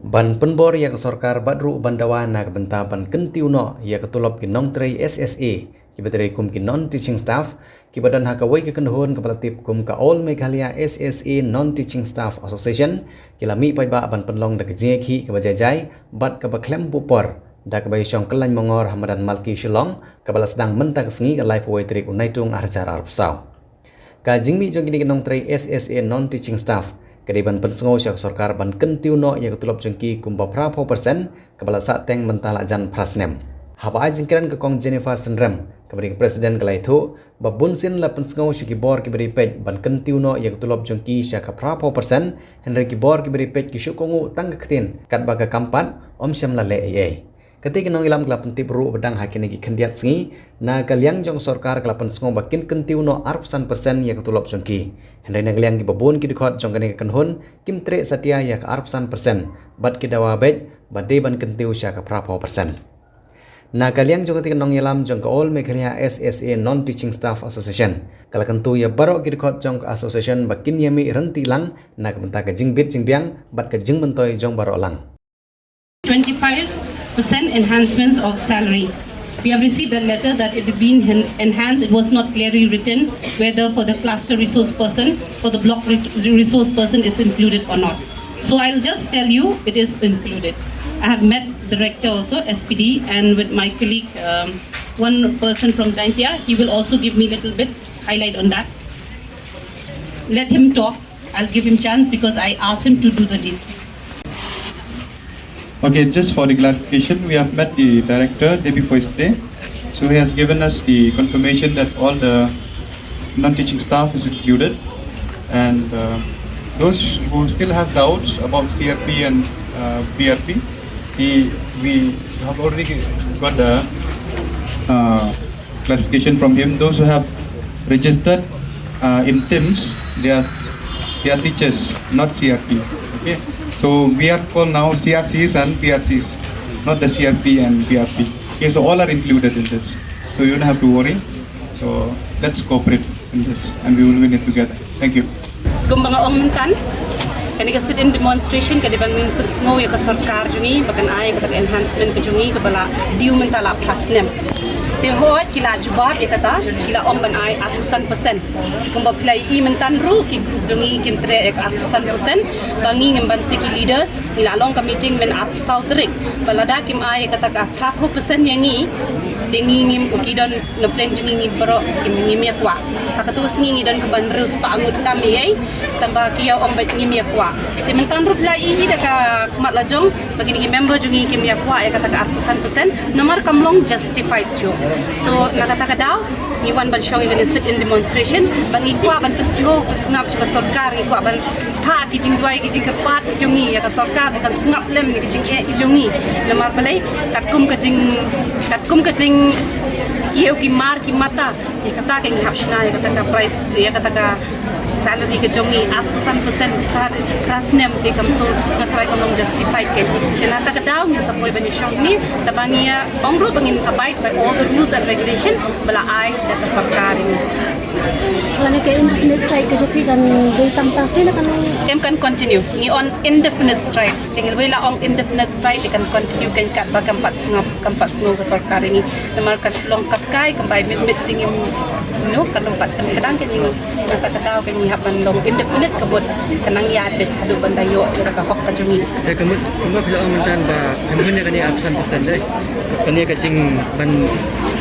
Ban penbor ya kesorkar badru bandawan nak benta ban kentiuno ya ketulop ki nong tray SSA ki beteri kum ki non teaching staff ki badan hakawai ki kenhon kepala tip kum ka All Meghalaya SSA Non Teaching Staff Association ki lami pai ba ban penlong dak jeki ki bajajai bat ka baklem bupor dak bai syong kelany mongor Hamadan Malki Shillong kepala sedang mentak sengi ka live way trik unaitung arcara arpsau ka jingmi jong ki nong tray SSA Non Teaching Staff Kediban pensengo syak sorkar ban kentiuno ya ketulop jengki kumba prapo persen kepala sateng mentala jan prasnem. Haba jingkiran ke kong Jennifer Sendrem keberi presiden kelai tu babun sin la pensengo syaki bor keberi pej ban kentiuno ya ketulop jengki syak prapo persen Henry kibor keberi pej ki syukongu tang ketin kat baga kampat om syam la le ai. Ketika nong ilam kelap pentip ru bedang hakini ki kendiat sengi na kaliang jong sorkar kelap pensengo bakin kentiuno arpsan persen ya ketulop jengki. Hendai nagaliang ki babun ki dikot jong kani kenhun kim tre satia ya ka arpsan persen bat ki dawa bej bade ban kentiu sya ka prapo persen. Na kaliang jong ketika nong ilam jong ka All Meghalaya SSA Non Teaching Staff Association kala kentu ya barok ki dikot jong ka association bakin yami renti lang na ka benta ka jingbit jingbiang bat ka jing mentoy jong barok lang. 25% enhancements of salary. We have received a letter that it had been enhanced. It was not clearly written whether for the cluster resource person, for the block resource person is included or not. So I'll just tell you it is included. I have met the director also, SPD, and with my colleague, one person from Jaintia. He will also give me a little bit highlight on that. Let him talk. I'll give him chance because I asked him to do the deal. Okay, just for the clarification, we have met the director day before yesterday. So he has given us the confirmation that all the non-teaching staff is included. And those who still have doubts about CRP and BRP, we have already got the clarification from him. Those who have registered in TIMS, they are teachers, not CRP. Okay. So we are called now CRCs and PRCs, not the CRP and PRP. Okay, so all are included in this. So you don't have to worry. So let's cooperate in this and we will win it together. Thank you. Kung mga omuntan, kani ka sit-in demonstration kadi bang min putsngo ya ka sarkar juni bakan ay ka enhancement ka juni ka bala diu mentala plasnem. Tihoat kila jubar ikata kila om ban ay atusan persen. Kung ba play I mentan ru ki group jungi kim tre ek atusan persen bangi ngemban siki leaders nilalong ka meeting men atusau terik balada kim ay kata ka prapo persen yangi tingi ngim ukidon na plan jungi ngi bro kim ngim yakwa hakatu singi ngidon ka ban rus pa angut kami ay tamba kiya om ba ngim yakwa ti mentan ru play I da ka khmat lajong bagi ngi member jungi kim yakwa ay kata ka atusan persen nomor kamlong justified show. So nakataka daw ni wan ban syong igani sit in demonstration bang ikwa ban peslo pesngap chaka sarkar ikwa ban pa kijing duai kijing kepat kijungi ya ka sarkar bukan sengap lem ni kijing kijungi lemar balai katkum kijing kieu ki mar ki mata ya kata ka ngihap shna ya kata ka price ya kata ka salary ke jongi atusan persen krasnem te kamso ngatrai kamong justified ke dan hata ka daw ni sa poi bani syong ni tabangia ongro bangin abide by all the rules and regulation bala ai da ka sarkar ni Wala kay indefinite strike kasi kan day tampasi na kan can continue ni on indefinite strike tinggal wala on indefinite strike they can continue kan kat ba kampat sngop ka sarkar ni namar ka sulong kapkai kambay mit tingim no kalumpat kan kadang kan ni nakakadaw kan ni hapan long indefinite kabut kanang yabit hadu bandayo ka hok ka jungi kemud bila mentan ba hanya kani absen persen deh kani kacing ban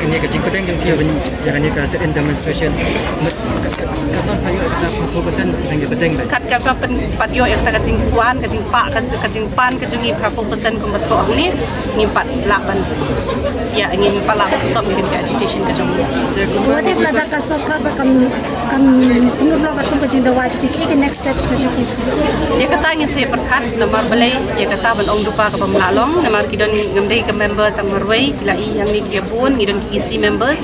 kani kacing peteng yang kia ban kani ka sit in demonstration katon payo kita 40% yang peteng kat ka patyo yang ta kacing puan kacing pa kacing pan kacungi 40% kum betok ni ngimpat laban ya ingin pala stop ni ka agitation ka jungi What if nada ka sarkar ba kan pinublo ka kung kajing dawa jadi ke next steps ka jadi ya kata ingin saya perkat nomor balai ya kata ban ong dupa ka pamlalong nomor kidon ngamdai ka member tamarway bila yang ni dia pun ngidon isi members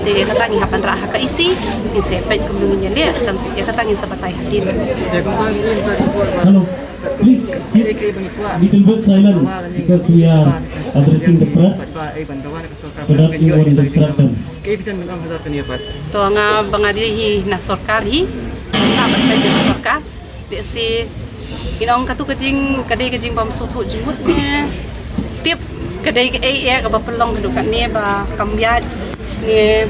dia kata ngi hapan raha ka isi ni saya pet kumlungin dia kan ya kata ngi sabatai hadir Hello, please keep little bit silent because we are addressing the press so that we won't distract them. to nga bangadi hi na sarkar hi na batay sa sarkar di si Inong katu kadai kajing bam sutu jimut ne tip kadai ke ka ba pelong du kat ne ba kamyat ne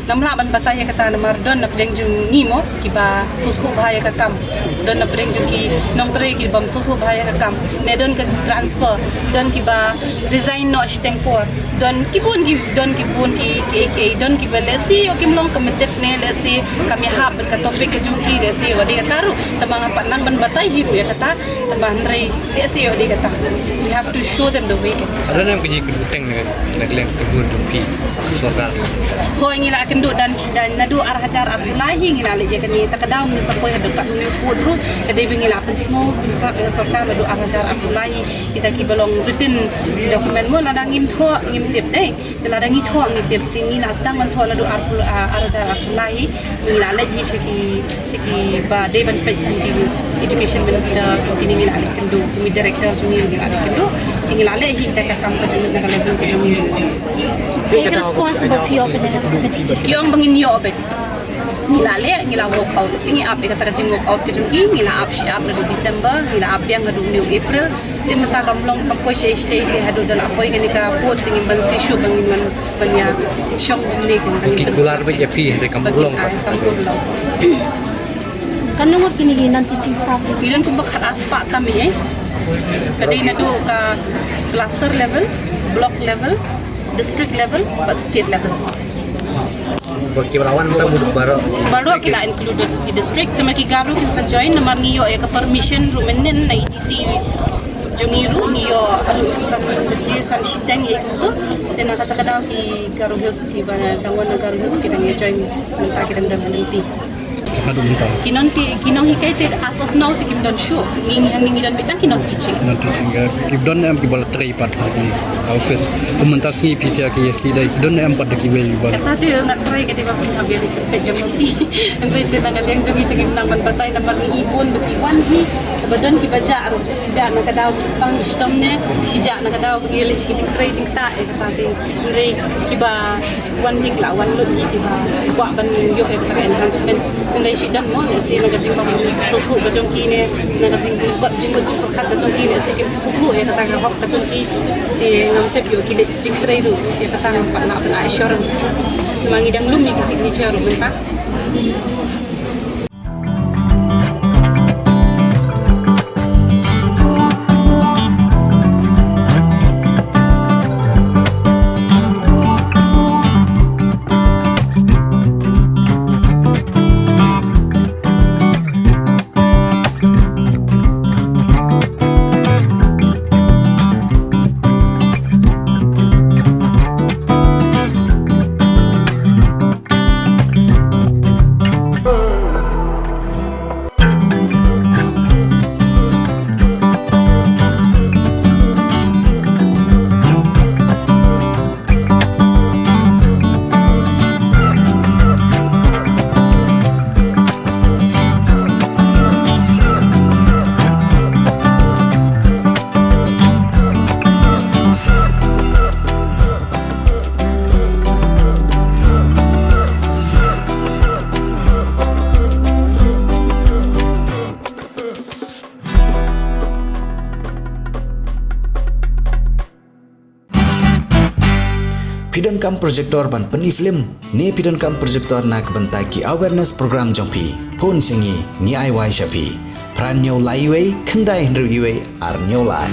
namla ban bataya kata namar don na pedeng jung ngimo ki ba sutu bahaya ka kam don na pedeng jung ki nong tre ki bam sutu bahaya ka kam ne don ka transfer don ki ba resign no stengkor don ki bun ki don ki ba lesi o kim long committed ne lesi kami hab ka topik ka jung ki lesi o de taru tamang apa nan ban batai hiru ya kata tamang re lesi o de kata we have to show them the way Ada nam kerja keduteng nak leng kebun jumpi sorgar. Hoi ngila kendu dan nadu arah ajar Abdullahi ngila le yakni takadam ni sapoi hadu kat ni putru kadai bingila pen smo sa sorkar nadu arah ajar Abdullahi kita ki belong written dokumen mo ladang ngim tip dei ladang ngim tip tingi nasdang man tho nadu arah ajar Abdullahi ngila le ji shiki ba devan pet di education minister ini ngila le kendu mi director juni ngila le kendu ngila le hi ta kam ka juni ngala le kendu juni responsible pio Yung bangin yo bet ngila le ngila walk out tingi up kata kajing walk out kejungki ngila up shi up nadu December ngila up yang nadu new April tim mata kamlong kapoy shi he hadu dal apoy ngani ka pot tingi ban si shu bangin man banya shong ne kan Kikular be jepi de kampulong. kanungot kini non teaching staff Ilan kung bakal aspa kami kadai nadu ka cluster level block level district level but state level Bagi lawan kita butuh baru kita included di district temaki garu kita join namar niyo ka permission rumenen na ETC jungiru niyo alu san kecil san shitang itu dan kata kadang di Garu Hills ki bana tangwan Garu Hills kita niyo join kita kita dah nanti Kinong hikaited as of now to Kim Don show. Ngingi dan bitang kinong teaching. Non teaching Kim Don em ki bala trai pat di office pementas ngi pisia ki dai Don em pat ki wel bala. Tadi ngat try ke tiba punya biar ikut jam lebih. Entah itu nak liang jungi tengim nang bantai nampak ni ipun betiwan hi. Badan ki baca aru baca nak kadau pang sistem ne. Ija nak kadau ki lech ki try jing ta kata ti. Ngai ki ba wan dik la wan lut ki ba. Kwa ban yo extra enhancement. Ngai si dan mo le si nak jing bang sotu ka jong ki ne nak jing got jing got kat ka jong ki ne si ki sotu kata ka hop ka jong ki ti ngam tep yo ki jing try ru kata nampak nak assurance mangidang lumi ki signature ru menta Pidon kam projector ban peni film ne pidon kam projector nak bentai ki awareness program jongpi phone singi ni ai wai shapi pran nyau lai wei khandai hendru iwe ar nyau lai